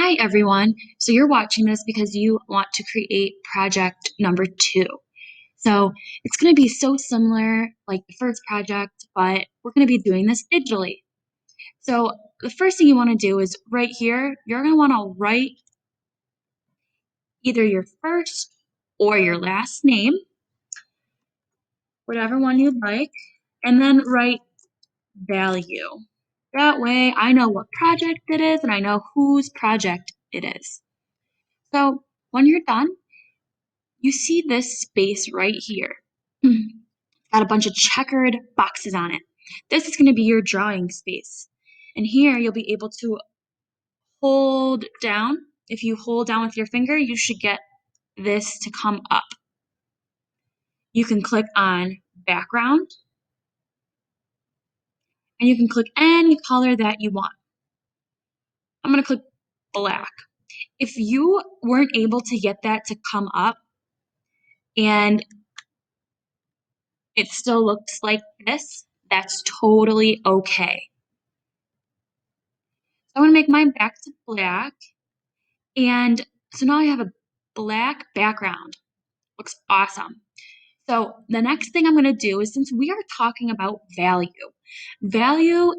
Hi everyone. So you're watching this because you want to create project number 2. So it's going to be so similar like the first project, but we're going to be doing this digitally. So the first thing you want to do is right here, you're going to want to write either your first or your last name, whatever one you'd like, and then write value. That way I know what project it is and I know whose project it is. So when you're done, you see this space right here. Got a bunch of checkered boxes on it. This is going to be your drawing space. And here you'll be able to hold down. If you hold down with your finger, you should get this to come up. You can click on background, and you can click any color that you want. I'm going to click black. If you weren't able to get that to come up and it still looks like this, that's totally okay. So I'm going to make mine back to black. And so now I have a black background. Looks awesome. So the next thing I'm going to do is, since we are talking about value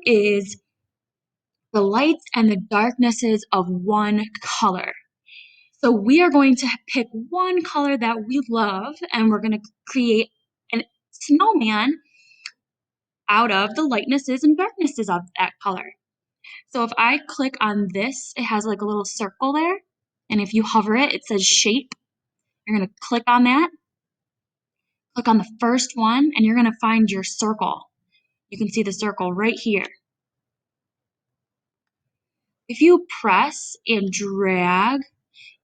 is the lights and the darknesses of one color. So we are going to pick one color that we love, and we're going to create a snowman out of the lightnesses and darknesses of that color. So if I click on this, it has like a little circle there. And if you hover it, it says shape. You're going to click on that. Click on the first one, and you're going to find your circle. You can see the circle right here. If you press and drag,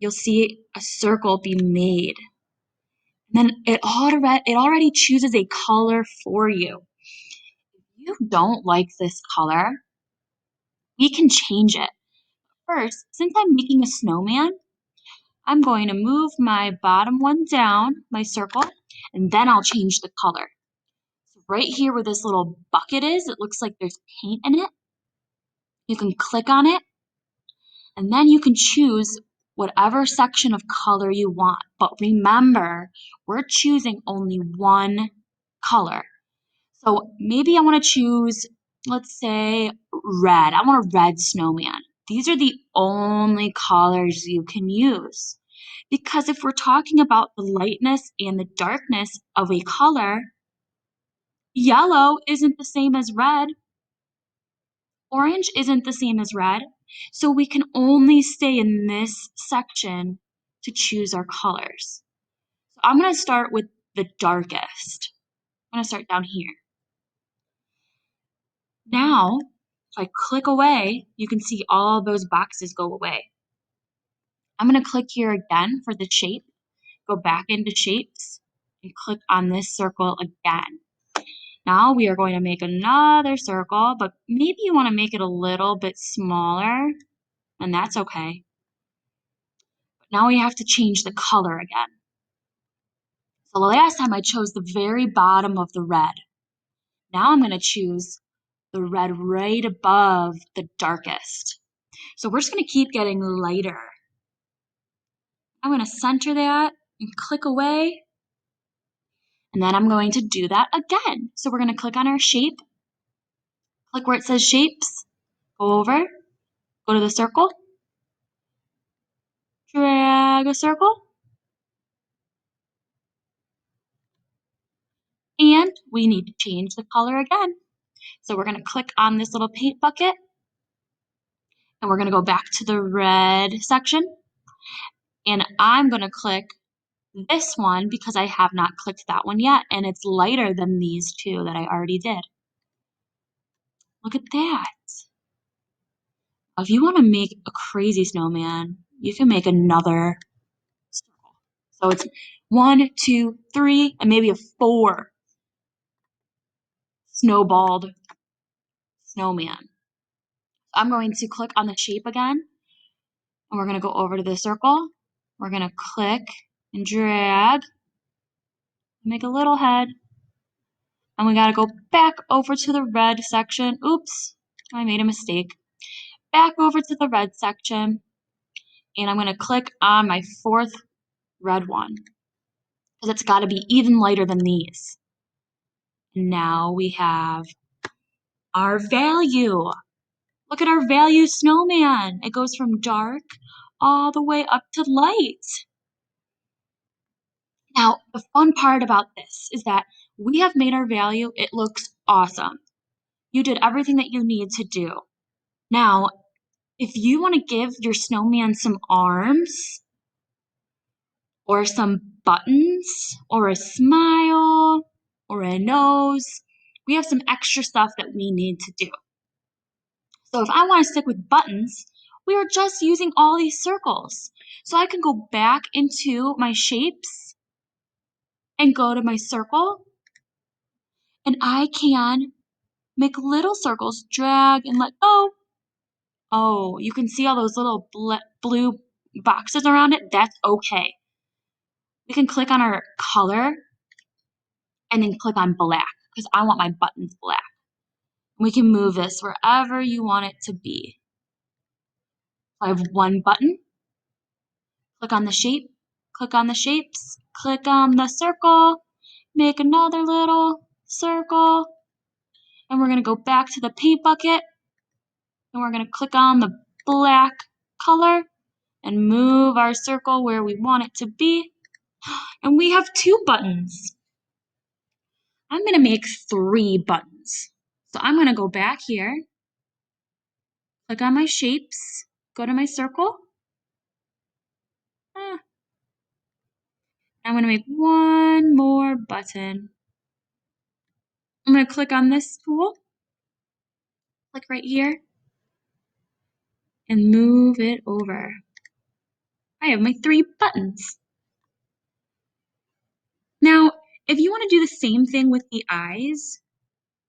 you'll see a circle be made. And then it already chooses a color for you. If you don't like this color, we can change it. First, since I'm making a snowman, I'm going to move my bottom one down, my circle, and then I'll change the color. So right here where this little bucket is, it looks like there's paint in it. You can click on it, and then you can choose whatever section of color you want. But remember, we're choosing only one color. So maybe I want to choose, let's say, red. I want a red snowman. These are the only colors you can use. Because if we're talking about the lightness and the darkness of a color, yellow isn't the same as red. Orange isn't the same as red. So we can only stay in this section to choose our colors. So I'm going to start with the darkest. I'm going to start down here. Now, if I click away, you can see all those boxes go away. I'm going to click here again for the shape. Go back into shapes and click on this circle again. Now we are going to make another circle, but maybe you want to make it a little bit smaller, and that's okay. But now we have to change the color again. So the last time I chose the very bottom of the red. Now I'm going to choose the red right above the darkest. So we're just going to keep getting lighter. I'm going to center that and click away. And then I'm going to do that again. So we're going to click on our shape. Click where it says shapes. Go over. Go to the circle. Drag a circle. And we need to change the color again. So we're going to click on this little paint bucket. And we're going to go back to the red section. And I'm going to click this one because I have not clicked that one yet. And it's lighter than these two that I already did. Look at that. If you want to make a crazy snowman, you can make another circle. So it's 1, 2, 3, and maybe a 4 snowballed snowman. I'm going to click on the shape again, and we're going to go over to the circle. We're going to click and drag, make a little head, and we got to go back over to the red section. Oops, I made a mistake. Back over to the red section, And I'm going to click on my fourth red one because it's got to be even lighter than these. Now we have our value. Look at our value snowman. It goes from dark all the way up to light. Now, the fun part about this is that we have made our value. It looks awesome. You did everything that you need to do. Now, if you want to give your snowman some arms or some buttons or a smile or a nose, we have some extra stuff that we need to do. So if I want to stick with buttons, we are just using all these circles. So I can go back into my shapes and go to my circle, and I can make little circles, drag and let go. Oh, you can see all those little blue boxes around it? That's okay. We can click on our color and then click on black because I want my buttons black. We can move this wherever you want it to be. I have one button. Click on the shape, click on the shapes, click on the circle, make another little circle, and we're going to go back to the paint bucket, and we're going to click on the black color and move our circle where we want it to be, and we have 2 buttons. I'm going to make 3 buttons. So I'm going to go back here, click on my shapes, go to my circle. I'm going to make 1 more button. I'm going to click on this tool, click right here, and move it over. I have my 3 buttons. Now, if you want to do the same thing with the eyes,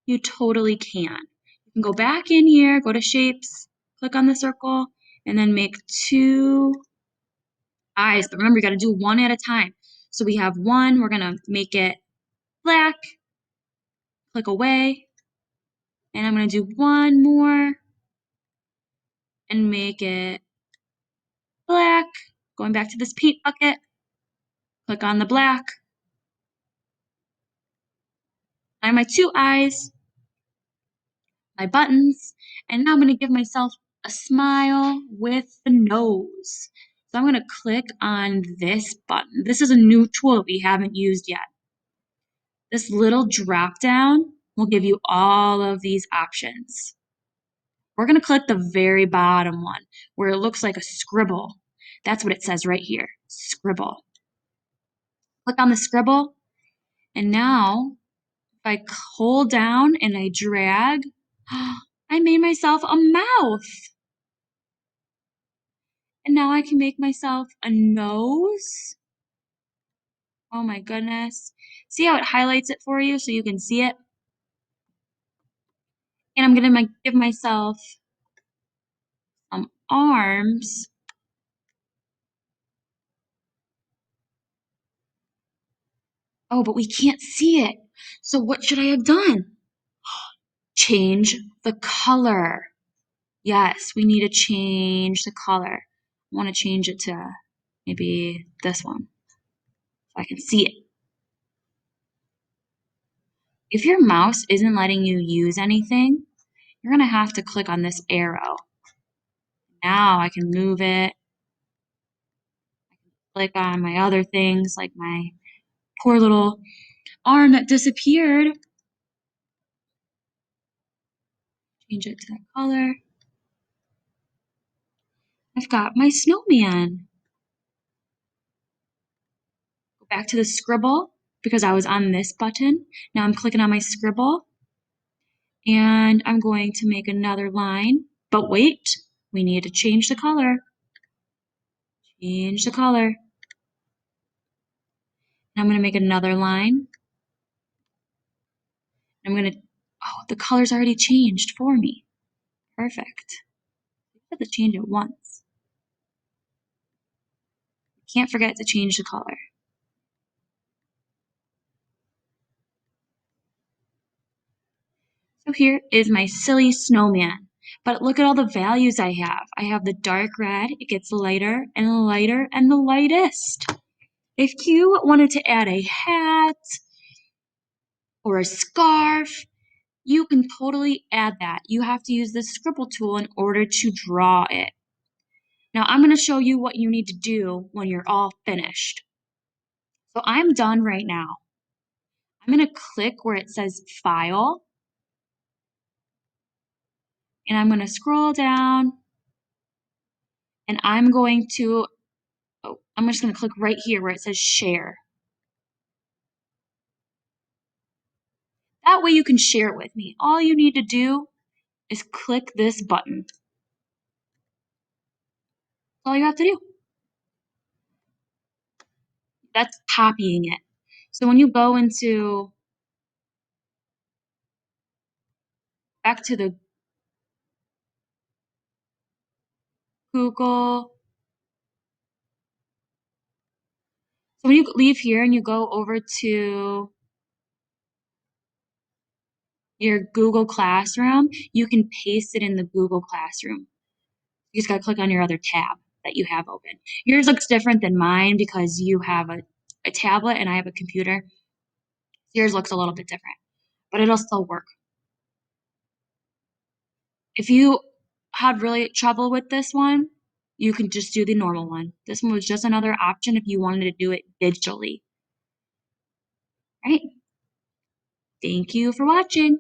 you totally can. You can go back in here, go to shapes, click on the circle, and then make 2 eyes. But remember, you got to do one at a time. So we have 1, we're going to make it black, click away, and I'm going to do 1 more and make it black. Going back to this paint bucket, click on the black. I have my 2 eyes, my buttons, and now I'm going to give myself a smile with the nose. So I'm going to click on this button. This is a new tool we haven't used yet. This little drop down will give you all of these options. We're going to click the very bottom one where it looks like a scribble. That's what it says right here, scribble. Click on the scribble, and now if I hold down and I drag, I made myself a mouth. And now I can make myself a nose. Oh my goodness. See how it highlights it for you so you can see it? And I'm going to give myself some arms. Oh, but we can't see it. So what should I have done? Change the color. Yes, we need to change the color. I want to change it to maybe this one so I can see it. If your mouse isn't letting you use anything, you're going to have to click on this arrow. Now I can move it. I can click on my other things like my poor little arm that disappeared. Change it to that color. I've got my snowman. Go back to the scribble because I was on this button. Now I'm clicking on my scribble and I'm going to make another line. But wait, we need to change the color. Change the color. I'm going to make another line. I'm going to, oh, the color's already changed for me. Perfect. I have to change it once. Can't forget to change the color. So here is my silly snowman. But look at all the values I have. I have the dark red, it gets lighter and lighter and the lightest. If you wanted to add a hat or a scarf, you can totally add that. You have to use the scribble tool in order to draw it. Now I'm going to show you what you need to do when you're all finished. So I'm done right now. I'm going to click where it says File, and I'm going to scroll down, and I'm just going to click right here where it says Share. That way you can share it with me. All you need to do is click this button. That's all you have to do. That's copying it. So when you go back to the Google, so when you leave here and you go over to your Google Classroom, you can paste it in the Google Classroom. You just gotta click on your other tab that you have open. Yours looks different than mine because you have a tablet and I have a computer. Yours looks a little bit different, but it'll still work. If you had really trouble with this one, you can just do the normal one. This one was just another option if you wanted to do it digitally. Right? Thank you for watching.